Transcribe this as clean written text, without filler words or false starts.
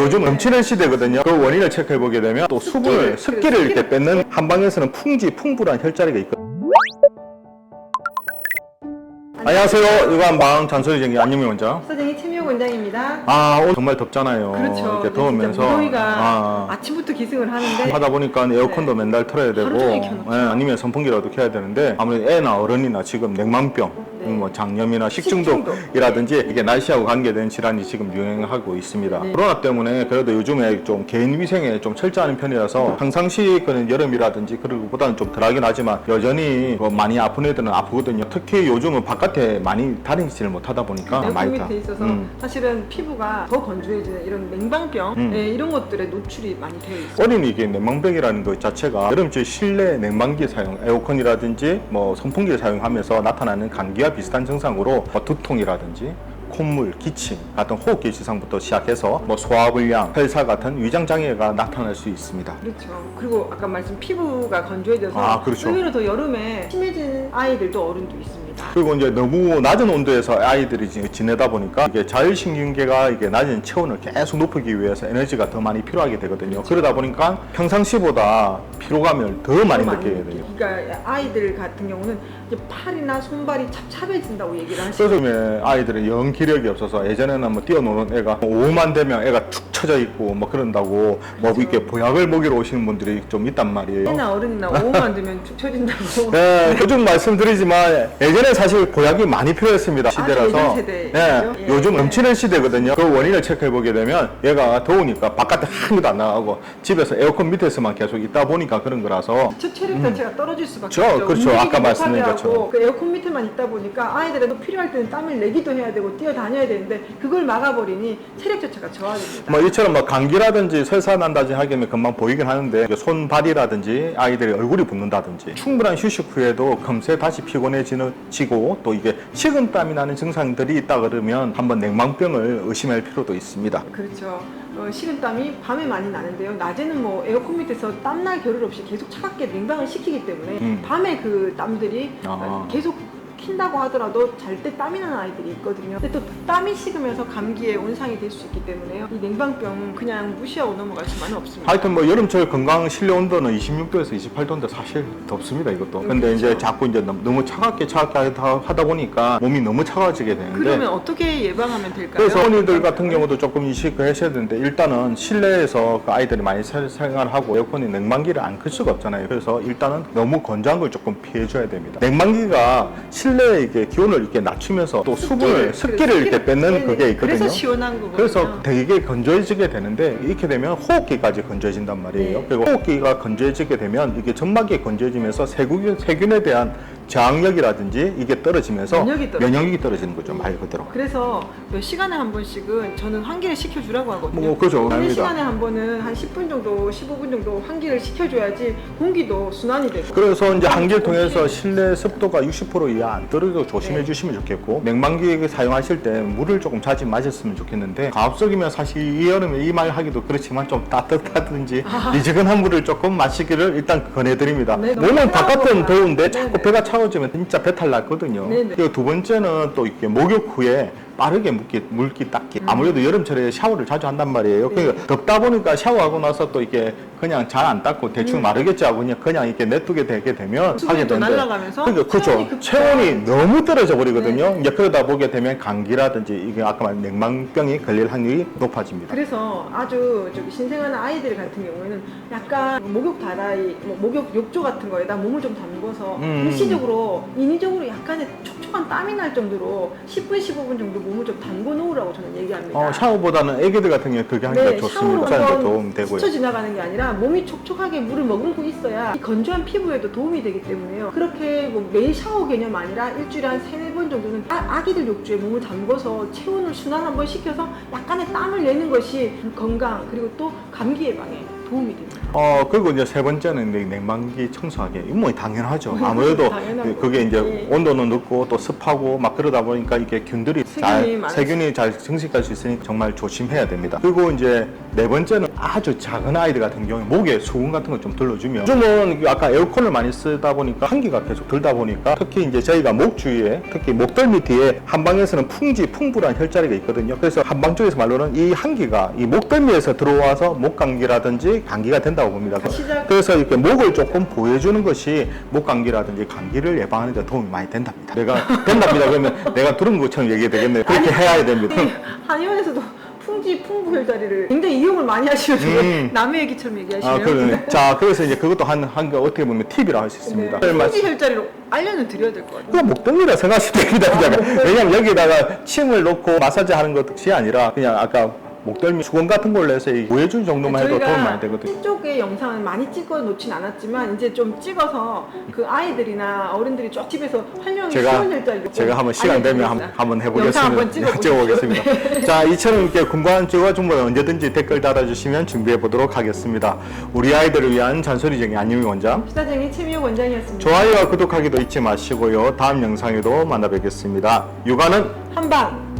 요즘 넘치는 시대거든요. 그 원인을 체크해 보게 되면 또 수분을, 습기를 이렇게 뺏는 한방에서는 풍부한 혈자리가 있거든요. 안녕하세요. 유관방 잔소리쟁이 안유미 원장. 소장이 최미호 원장입니다. 오늘 정말 덥잖아요. 그렇죠. 이렇게 더우면서 무더위가 아침부터 기승을 하는데 하다 보니까 에어컨도 맨날 틀어야 되고, 하루 종일 켜놓죠. 아니면 선풍기라도 켜야 되는데 아무래도 애나 어른이나 지금 냉망병, 뭐 장염이나 식중독이라든지 이게 날씨하고 관계된 질환이 지금 유행하고 있습니다. 코로나 때문에 그래도 요즘에 좀 개인 위생에 좀 철저한 편이라서 평상시 그런 여름이라든지 그런 것보다는 좀 덜하긴 하지만 여전히 많이 아픈 애들은 아프거든요. 특히 요즘은 바깥에 많이 다니지를 못하다 보니까 에어컨 많이 밑에 있어서 사실은 피부가 더 건조해지는 이런 냉방병 이런 것들에 노출이 많이 되어 있어요. 어린이 이게 냉방병이라는 것 자체가 여름철 실내 냉방기 사용, 에어컨이라든지 뭐 선풍기를 사용하면서 나타나는 감기와 비슷한 증상으로 두통이라든지 콧물, 기침 같은 호흡기 증상부터 시작해서 소화불량, 설사 같은 위장 장애가 나타날 수 있습니다. 그렇죠. 그리고 아까 말씀 피부가 건조해져서 그렇죠. 의외로 더 여름에 심해진 아이들도 어른도 있습니다. 그리고 이제 너무 낮은 온도에서 아이들이 지내다 보니까 이게 자율신경계가 이게 낮은 체온을 계속 높이기 위해서 에너지가 더 많이 필요하게 되거든요. 그렇죠. 그러다 보니까 평상시보다 피로감을 더 많이 느끼게 돼요. 그러니까 아이들 같은 경우는 이제 팔이나 손발이 찹찹해진다고 얘기를 하시죠. 그래서 아이들은 영 기력이 없어서 예전에는 뛰어노는 애가 오후만 되면 애가 축 처져 있고 그런다고 이렇게 보약을 먹이러 오시는 분들이 좀 있단 말이에요. 애나 어른이나 오후만 되면 축 처진다고. 네, 요즘 말씀드리지만 예전에 사실 보약이 많이 필요했습니다. 시대라서. 예전 세대죠? 네, 요즘 넘치는 시대거든요. 그 원인을 체크해 보게 되면 얘가 더우니까 바깥에 아무도 안 나가고 집에서 에어컨 밑에서만 계속 있다 보니까 그런 거라서 저 체력 자체가 떨어질 수밖에 그렇죠. 없죠. 그렇죠. 움직이지 아까 말씀드린 못하게 것처럼. 하고 그 에어컨 밑에만 있다 보니까 아이들도 필요할 때는 땀을 내기도 해야 되고 뛰어다녀야 되는데 그걸 막아버리니 체력 자체가 저하됩니다. 이처럼 감기라든지 설사 난다든지 하기면 금방 보이긴 하는데 손발이라든지 아이들의 얼굴이 붓는다든지 충분한 휴식 후에도 금세 다시 피곤해지고 또 이게 식은땀이 나는 증상들이 있다 그러면 한번 냉방병을 의심할 필요도 있습니다. 그렇죠. 식은땀이 밤에 많이 나는데요. 낮에는 에어컨 밑에서 땀날 겨를 없이 계속 차갑게 냉방을 시키기 때문에 밤에 그 땀들이 계속 킨다고 하더라도 잘 때 땀이 나는 아이들이 있거든요. 근데 또 땀이 식으면서 감기에 온상이 될 수 있기 때문에요. 이 냉방병 그냥 무시하고 넘어갈 수만은 없습니다. 하여튼 여름철 건강 실내 온도는 26도에서 28도인데 사실 덥습니다 이것도. 근데 그렇죠. 이제 자꾸 너무 차갑게 하다 보니까 몸이 너무 차가워지게 되는데. 그러면 어떻게 예방하면 될까요? 그래서 어린이들 같은 경우도 조금 인식을 하셔야 되는데 일단은 실내에서 그 아이들이 많이 생활하고 에어컨이 냉방기를 안 클 수가 없잖아요. 그래서 일단은 너무 건조한 걸 조금 피해줘야 됩니다. 냉방기가 실내에 이게 기온을 이렇게 낮추면서 또 습기를 이렇게 뺏는 그게 있거든요. 그래서 시원한 거거든요. 그래서 되게 건조해지게 되는데 이렇게 되면 호흡기까지 건조해진단 말이에요. 그리고 호흡기가 건조해지게 되면 이게 점막이 건조해지면서 세균에 대한 저항력이라든지 이게 떨어지면서 면역력이 떨어지는 거죠, 말 그대로. 그래서 몇 시간에 한 번씩은 저는 환기를 시켜주라고 하거든요. 그죠. 1시간에 한 번은 한 10분 정도, 15분 정도 환기를 시켜줘야지 공기도 순환이 되고. 그래서 이제 환기를 통해서 실내 습도가 60% 이하 안 떨어져 조심해 주시면 좋겠고, 냉방기 사용하실 때 물을 조금 자주 마셨으면 좋겠는데, 가급적이면 사실 이 여름에 이 말 하기도 그렇지만 좀 따뜻하든지 미지근한 물을 조금 마시기를 일단 권해드립니다. 몸은 바깥은 더운데 자꾸 배가 차가워지면 진짜 배탈 났거든요. 그리고 두 번째는 또 이렇게 목욕 후에 빠르게 물기 닦기. 아무래도 여름철에 샤워를 자주 한단 말이에요. 그러니까 덥다 보니까 샤워하고 나서 또 이게 그냥 잘 안 닦고 대충 마르겠지 하고 그냥 이렇게 냅두게 되게 되면 하게 되는데 날아가면서 그렇죠. 체온이 너무 떨어져 버리거든요. 이제 그러다 보게 되면 감기라든지 이게 아까 말한 냉방병이 걸릴 확률이 높아집니다. 그래서 아주 신생아나 아이들 같은 경우에는 약간 목욕 다라이, 목욕 욕조 같은 거에다 몸을 좀 담궈서 일시적으로 인위적으로 약간의 촉촉한 땀이 날 정도로 10분, 15분 정도 몸을 좀 담궈 놓으라고 저는 얘기합니다. 샤워보다는 애기들 같은 경우에 그게 하는 게 좋습니다. 샤워로 도움 되고요. 스쳐 지나가는 게 아니라 몸이 촉촉하게 물을 머금고 있어야 이 건조한 피부에도 도움이 되기 때문에요. 그렇게 매일 샤워 개념 아니라 일주일에 한 3-4번 정도는 아기들 욕조에 몸을 담궈서 체온을 순환 한번 시켜서 약간의 땀을 내는 것이 건강 그리고 또 감기 예방에 도움이 됩니다. 그리고 이제 세 번째는 냉방기 청소하기. 이거 당연하죠. 아무래도 그게 이제 온도는 높고 또 습하고 그러다 보니까 이게 균들이 세균이 많아서. 세균이 잘 증식할 수 있으니 정말 조심해야 됩니다. 그리고 이제 네 번째는 아주 작은 아이들 같은 경우에 목에 수분 같은 거 좀 둘러주면 요즘은 아까 에어컨을 많이 쓰다 보니까 한기가 계속 들다 보니까 특히 이제 저희가 목 주위에 특히 목덜미 뒤에 한방에서는 풍부한 혈자리가 있거든요. 그래서 한방 쪽에서 말로는 이 한기가 이 목덜미에서 들어와서 목 감기라든지 감기가 된다고 봅니다. 그래서 이렇게 목을 조금 보여주는 것이 목 감기라든지 감기를 예방하는 데 도움이 많이 된답니다. 내가 된답니다. 그러면 내가 들은 것처럼 얘기해야 되겠네요. 그렇게 해야 됩니다. 한의원에서도 풍부 혈자리를 굉장히 이용을 많이 하시면 남의 얘기처럼 얘기하시네요. 그러네. 자, 그래서 이제 그것도 한 어떻게 보면 팁이라고 할 수 있습니다. 네. 풍지 혈자리로 알려는 드려야 될 것 같아요. 그냥 목덜미라 생각하시면 됩니다. 왜냐면 여기다가 침을 놓고 마사지 하는 것이 아니라 그냥 아까 목덜미 수건 같은 걸로 해서 보여주는 정도만 해도 도움이 많이 되거든요. 이쪽의 영상을 많이 찍어 놓진 않았지만 이제 좀 찍어서 그 아이들이나 어른들이 쭉 집에서 활용하기 쉬운 혈자리로 제가 한번 시간 되면 한번 해보겠습니다. 영상 한번 찍어보겠습니다. 자, 이처럼 이렇게 궁금한 조가 정보는 언제든지 댓글 달아주시면 준비해 보도록 하겠습니다. 우리 아이들을 위한 잔소리쟁이 안유미 원장, 피사쟁이 최미호 원장이었습니다. 좋아요와 구독하기도 잊지 마시고요. 다음 영상에도 만나 뵙겠습니다. 육아는 한방